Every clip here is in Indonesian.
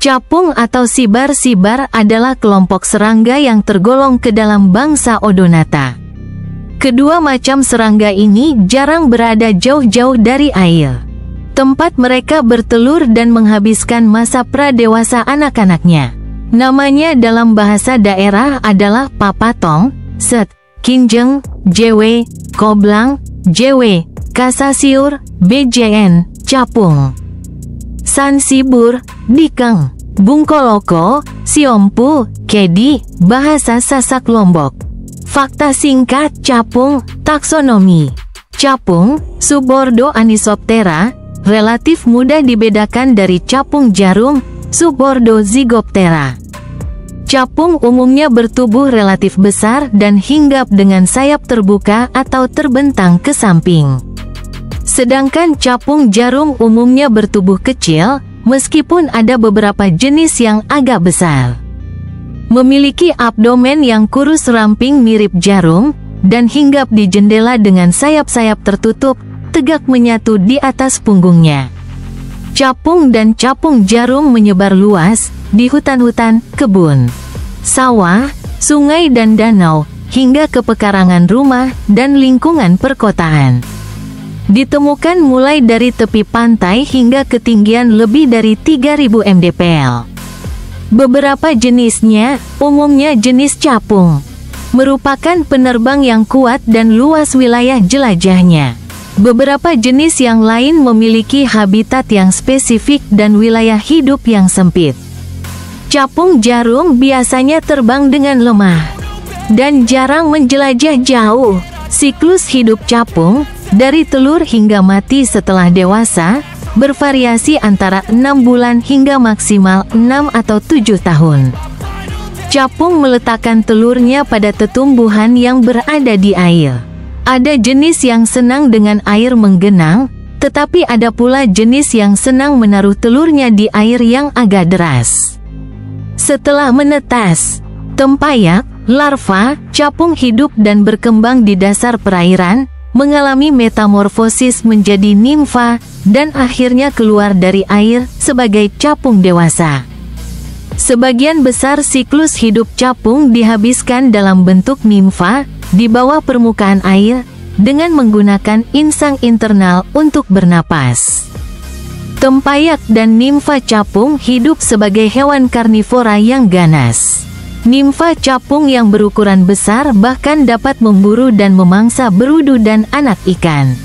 Capung atau sibar-sibar adalah kelompok serangga yang tergolong ke dalam bangsa Odonata. Kedua macam serangga ini jarang berada jauh-jauh dari air, tempat mereka bertelur dan menghabiskan masa pradewasa anak-anaknya. Namanya dalam bahasa daerah adalah papatong, set, kinjeng, jewe, koblang, jewe, kasasiur, bjn, capung, sansibur, dikeng, bungkoloko, siompu, kedi, bahasa Sasak Lombok. Fakta singkat capung, taksonomi. Capung, subordo Anisoptera, relatif mudah dibedakan dari capung jarum, subordo Zygoptera. Capung umumnya bertubuh relatif besar dan hinggap dengan sayap terbuka atau terbentang ke samping. Sedangkan capung jarum umumnya bertubuh kecil, meskipun ada beberapa jenis yang agak besar. Memiliki abdomen yang kurus ramping mirip jarum, dan hinggap di jendela dengan sayap-sayap tertutup, tegak menyatu di atas punggungnya. Capung dan capung jarum menyebar luas, di hutan-hutan, kebun, sawah, sungai dan danau, hingga ke pekarangan rumah dan lingkungan perkotaan. Ditemukan mulai dari tepi pantai hingga ketinggian lebih dari 3000 mdpl. Beberapa jenisnya, umumnya jenis capung, merupakan penerbang yang kuat dan luas wilayah jelajahnya. Beberapa jenis yang lain memiliki habitat yang spesifik dan wilayah hidup yang sempit. Capung jarum biasanya terbang dengan lemah dan jarang menjelajah jauh. Siklus hidup capung, dari telur hingga mati setelah dewasa, bervariasi antara 6 bulan hingga maksimal 6 atau 7 tahun. Capung meletakkan telurnya pada tetumbuhan yang berada di air. Ada jenis yang senang dengan air menggenang, tetapi ada pula jenis yang senang menaruh telurnya di air yang agak deras. Setelah menetas, tempayak, larva, capung hidup dan berkembang di dasar perairan, mengalami metamorfosis menjadi nimfa, dan akhirnya keluar dari air sebagai capung dewasa. Sebagian besar siklus hidup capung dihabiskan dalam bentuk nimfa, di bawah permukaan air, dengan menggunakan insang internal untuk bernapas. Tempayak dan nimfa capung hidup sebagai hewan karnivora yang ganas. Nimfa capung yang berukuran besar bahkan dapat memburu dan memangsa berudu dan anak ikan.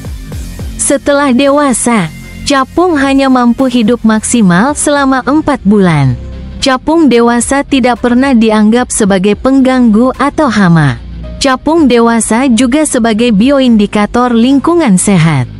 Setelah dewasa, capung hanya mampu hidup maksimal selama 4 bulan. Capung dewasa tidak pernah dianggap sebagai pengganggu atau hama. Capung dewasa juga sebagai bioindikator lingkungan sehat.